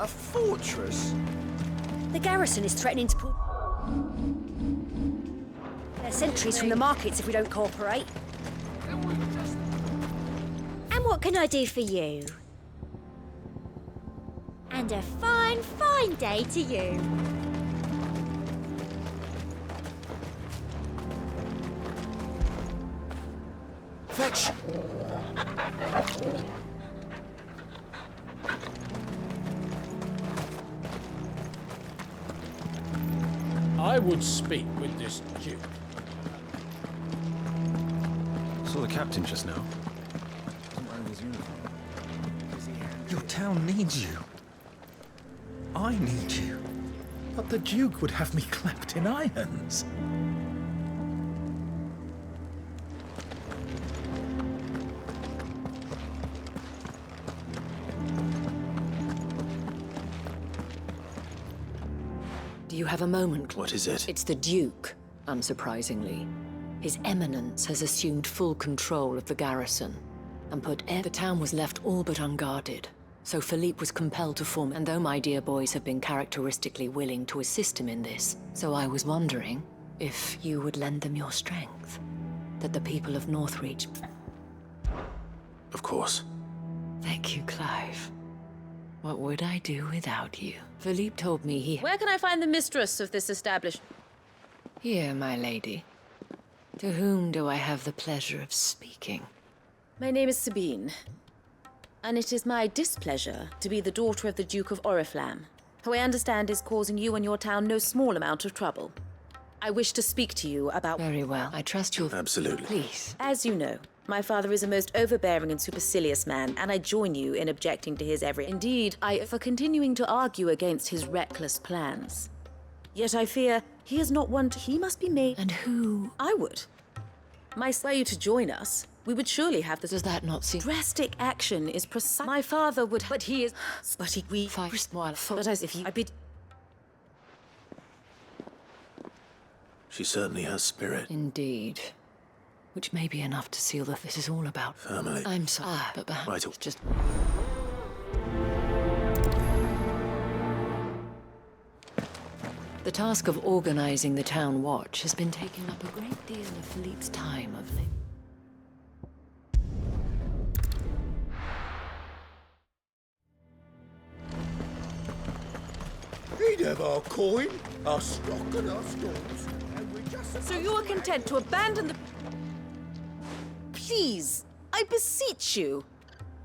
A fortress? The garrison is threatening to pull their sentries from the markets if we don't cooperate. And what can I do for you? And a fine, fine day to you. Fetch! I would speak with this Duke. Saw the captain just now. Your town needs you. I need you. But the Duke would have me clapped in irons. Do you have a moment? What is it? It's the Duke, unsurprisingly. His Eminence has assumed full control of the garrison and the town was left all but unguarded. So Philippe was compelled to form, and though my dear boys have been characteristically willing to assist him in this, so I was wondering if you would lend them your strength, that the people of Northreach... Of course. Thank you, Clive. What would I do without you? Philippe told me he... Where can I find the mistress of this establishment? Here, my lady. To whom do I have the pleasure of speaking? My name is Sabine, and it is my displeasure to be the daughter of the Duke of Oriflamme, who I understand is causing you and your town no small amount of trouble. I wish to speak to you about... Very well. I trust you'll... Absolutely. Please. As you know, my father is a most overbearing and supercilious man, and I join you in objecting to his every... Indeed, for continuing to argue against his reckless plans. Yet I fear he is not one to... He must be made... And who? I would. Were you to join us, we would surely have the... Does that not seem... Drastic action is precise... My father would... But he is... But he... We... But as if he... I'd be... She certainly has spirit. Indeed. Which may be enough to seal that this is all about. Family. I'm sorry, but perhaps Right. it's just... The task of organizing the town watch has been taking up a great deal of Philippe's time of late. He'd have our coin, our stock and our stores, and we just... So you are content to abandon the... Please, I beseech you.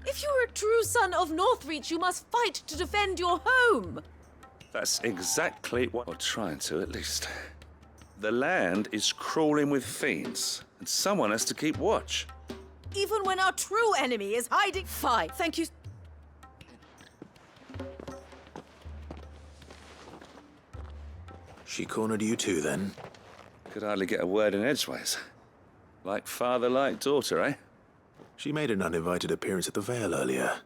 If you are a true son of Northreach, you must fight to defend your home. That's exactly what... Or trying to, at least. The land is crawling with fiends, and someone has to keep watch. Even when our true enemy is hiding... Fine, thank you. She cornered you too, then? Could hardly get a word in edgeways. Like father, like daughter, eh? She made an uninvited appearance at the Vale earlier,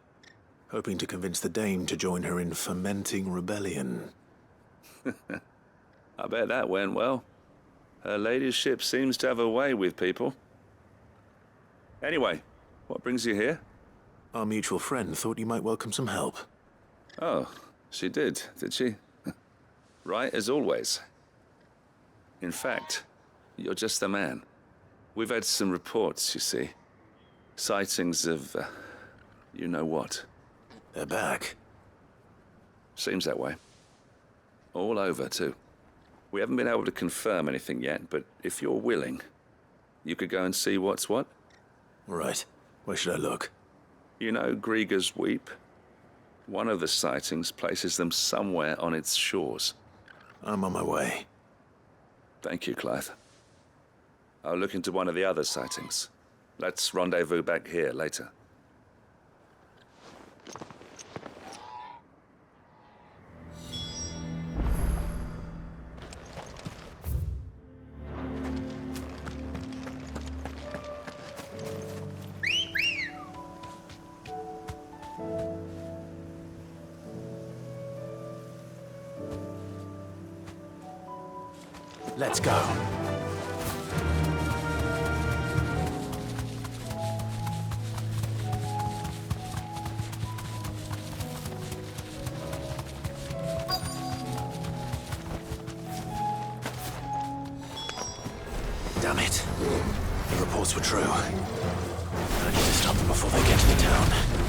hoping to convince the Dame to join her in fomenting rebellion. I bet that went well. Her ladyship seems to have a way with people. Anyway, what brings you here? Our mutual friend thought you might welcome some help. Oh, she did she? Right as always. In fact, you're just the man. We've had some reports, you see. Sightings of, you know what. They're back. Seems that way. All over, too. We haven't been able to confirm anything yet, but if you're willing, you could go and see what's what. Right. Where should I look? You know Grieger's Weep? One of the sightings places them somewhere on its shores. I'm on my way. Thank you, Clive. I'll look into one of the other sightings. Let's rendezvous back here later. Let's go. Damn it. The reports were true. I need to stop them before they get to the town.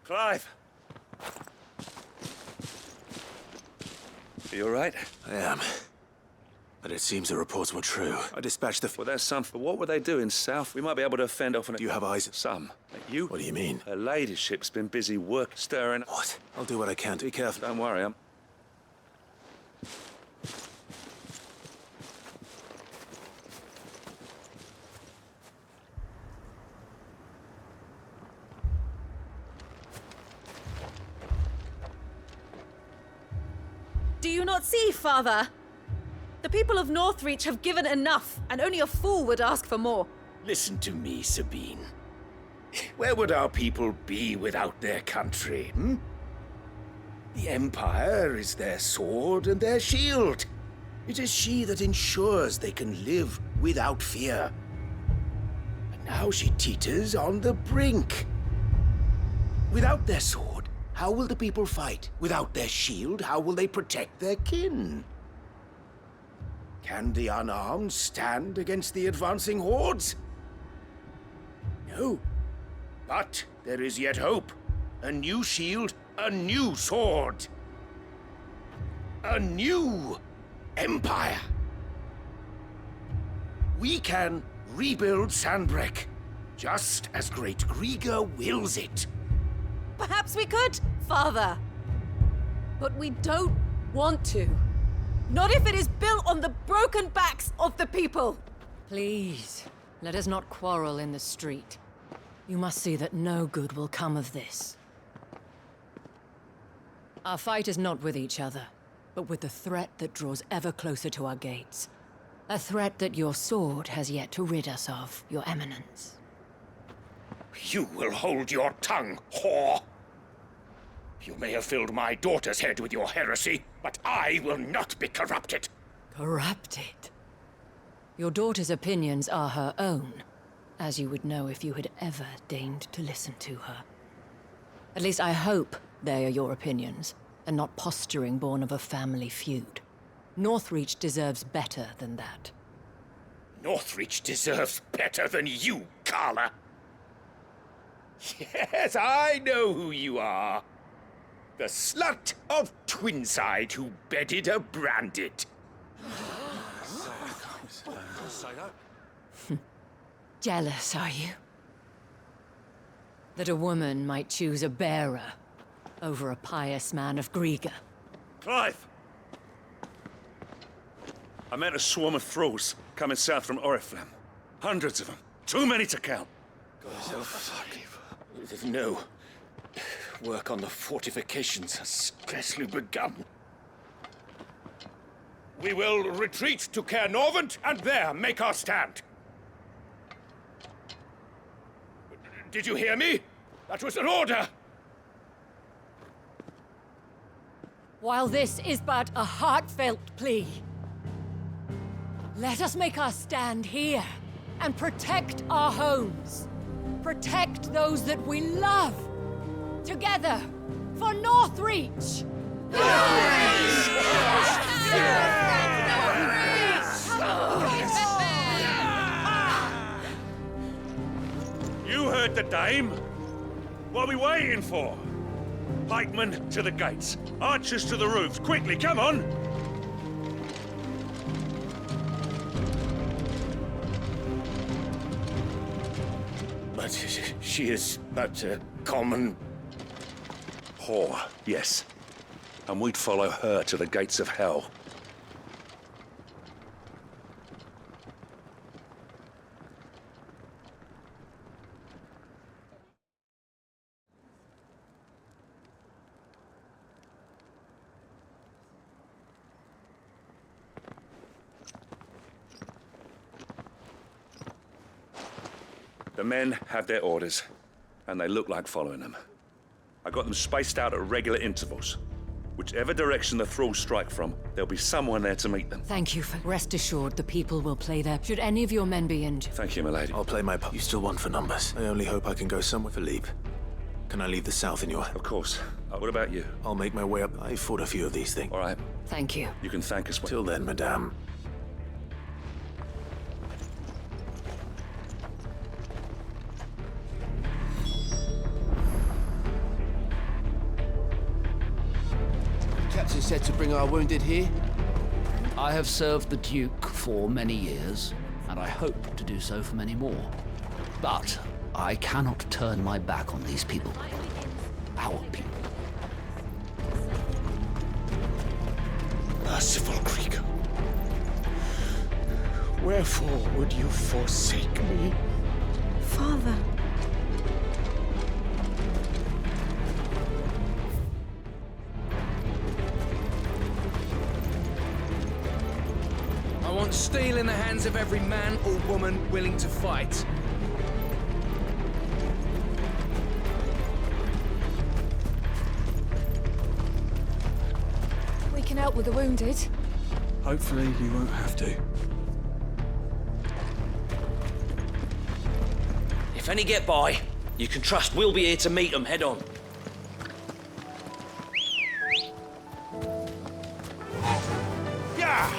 Clive! Are you all right? I am. But it seems the reports were true. I dispatched the... Well, there's some... But what were they doing south? We might be able to fend off an... Do you have eyes? Some. You? What do you mean? Her ladyship's been busy work stirring... What? I'll do what I can. Be careful. Don't worry, Do you not see, Father? The people of Northreach have given enough, and only a fool would ask for more. Listen to me, Sabine. Where would our people be without their country, hmm? The Empire is their sword and their shield. It is she that ensures they can live without fear. And now she teeters on the brink. Without their sword, how will the people fight? Without their shield, how will they protect their kin? Can the unarmed stand against the advancing hordes? No. But there is yet hope. A new shield, a new sword. A new empire. We can rebuild Sanbreque, just as Great Griga wills it. Perhaps we could, Father. But we don't want to. Not if it is built on the broken backs of the people. Please, let us not quarrel in the street. You must see that no good will come of this. Our fight is not with each other, but with the threat that draws ever closer to our gates. A threat that your sword has yet to rid us of, Your Eminence. You will hold your tongue, whore! You may have filled my daughter's head with your heresy, but I will not be corrupted. Corrupted? Your daughter's opinions are her own, as you would know if you had ever deigned to listen to her. At least I hope they are your opinions, and not posturing born of a family feud. Northreach deserves better than that. Northreach deserves better than you, Carla. Yes, I know who you are. The slut of Twinside who bedded a Branded. Jealous, are you? That a woman might choose a bearer over a pious man of Griga. Clive! I met a swarm of thralls coming south from Oriflamme. Hundreds of them. Too many to count. No. Work on the fortifications has scarcely begun. We will retreat to Caer Norvent and there make our stand. Did you hear me? That was an order! While this is but a heartfelt plea, let us make our stand here and protect our homes. Protect those that we love. Together, for Northreach! Northreach! the Dame? What are we waiting for? Pikemen to the gates. Archers to the roofs. Quickly, come on! But she is but a common... Whore, yes. And we'd follow her to the gates of hell. The men have their orders, and they look like following them. I got them spaced out at regular intervals. Whichever direction the thralls strike from, there'll be someone there to meet them. Thank you for... Rest assured, the people will play their... Should any of your men be injured... Thank you, milady. I'll play my part. You still want for numbers. I only hope I can go somewhere. Philippe, can I leave the south in your... Of course. What about you? I'll make my way up. I fought a few of these things. All right. Thank you. You can thank us when... Till then, madame. Captain said to bring our wounded here. I have served the Duke for many years, and I hope to do so for many more. But I cannot turn my back on these people. Our people. Merciful Krieger. Wherefore would you forsake me? Father. I want steel in the hands of every man or woman willing to fight. We can help with the wounded. Hopefully you won't have to. If any get by, you can trust we'll be here to meet them head on. Yeah!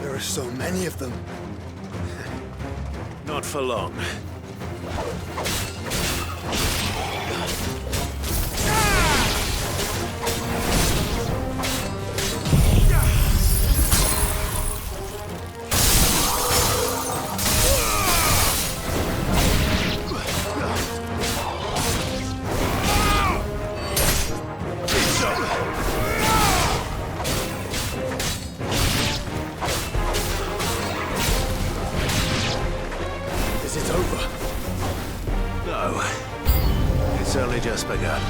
There are so many of them. Not for long. Is it over? No. It's only just begun.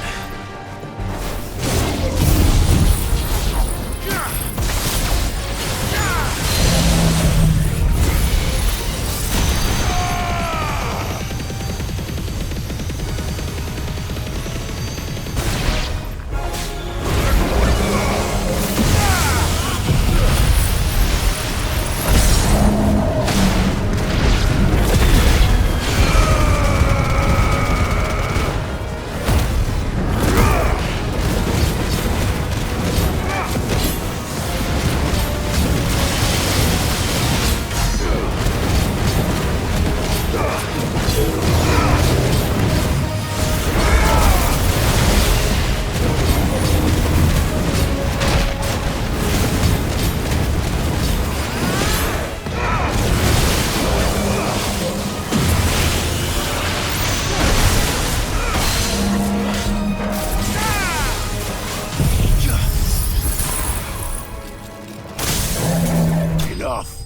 Enough.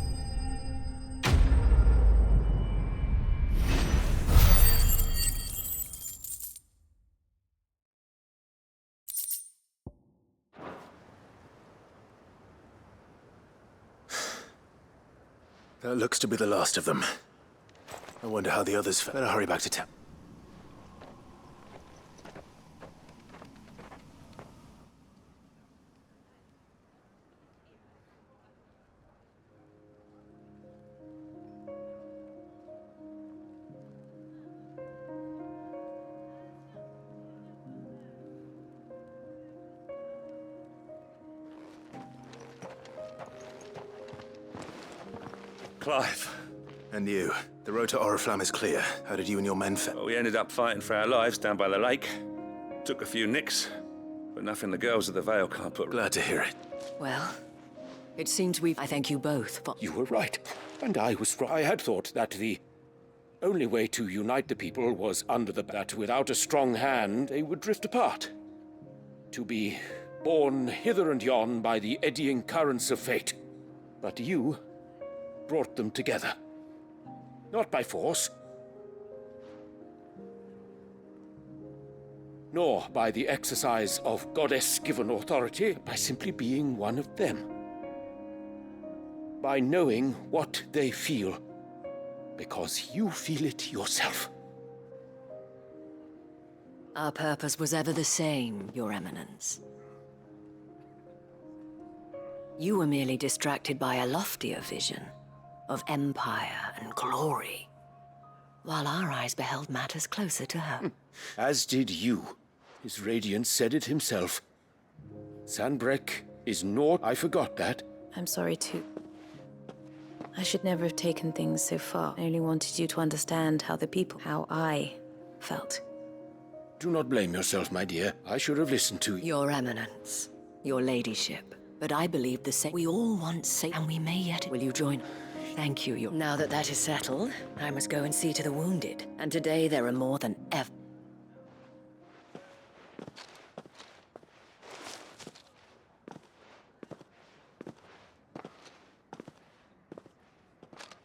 That looks to be the last of them. I wonder how the others... Better hurry back to town. Clive. And you. The road to Oriflamme is clear. How did you and your men fare? Well, we ended up fighting for our lives down by the lake. Took a few nicks, but nothing the girls of the Vale can't put. Glad to hear it. Well, it seems I thank you both for... You were right. And I was right. I had thought that the only way to unite the people was under that without a strong hand, they would drift apart. To be borne hither and yon by the eddying currents of fate. But you brought them together. Not by force, nor by the exercise of goddess-given authority, by simply being one of them. By knowing what they feel, because you feel it yourself. Our purpose was ever the same, Your Eminence. You were merely distracted by a loftier vision of empire and glory, while our eyes beheld matters closer to home. As did you. His radiance said it himself. Sanbreque is naught. I forgot that. I'm sorry too. I should never have taken things so far. I only wanted you to understand how I felt. Do not blame yourself, my dear. I should have listened to you. Your Eminence, your ladyship. But I believe the same. We all want safe, and we may yet. Will you join? Thank you, Your... Now that that is settled, I must go and see to the wounded. And today there are more than ever.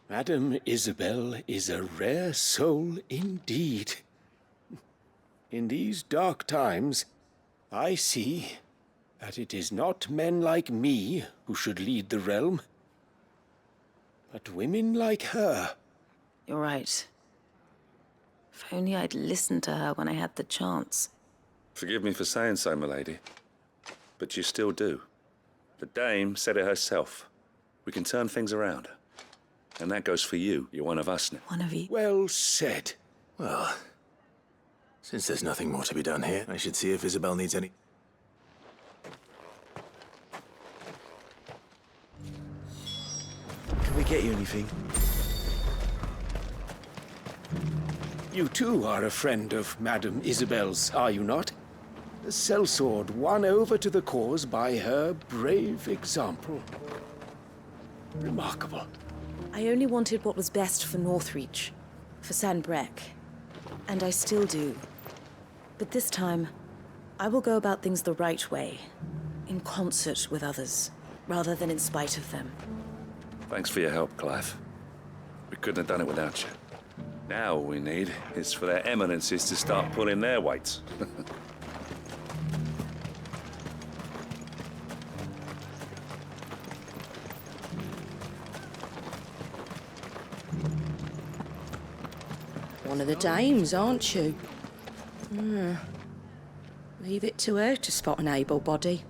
Madame Isabel is a rare soul indeed. In these dark times, I see that it is not men like me who should lead the realm, but women like her. You're right. If only I'd listened to her when I had the chance. Forgive me for saying so, milady, but you still do. The Dame said it herself. We can turn things around. And that goes for you. You're one of us now. One of you? Well said. Well, since there's nothing more to be done here, I should see if Isabel needs any... Can we get you anything? You too are a friend of Madame Isabel's, are you not? The sellsword won over to the cause by her brave example. Remarkable. I only wanted what was best for Northreach, for Sanbreque, and I still do. But this time, I will go about things the right way, in concert with others, rather than in spite of them. Thanks for your help, Clive. We couldn't have done it without you. Now all we need is for their eminences to start pulling their weights. One of the dames, aren't you? Leave it to her to spot an able body.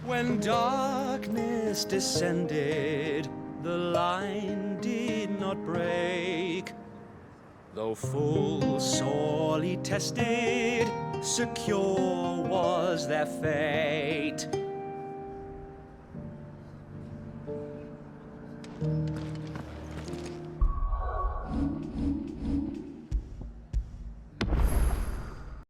When darkness descended, the line did not break. Though full sorely tested, secure was their fate.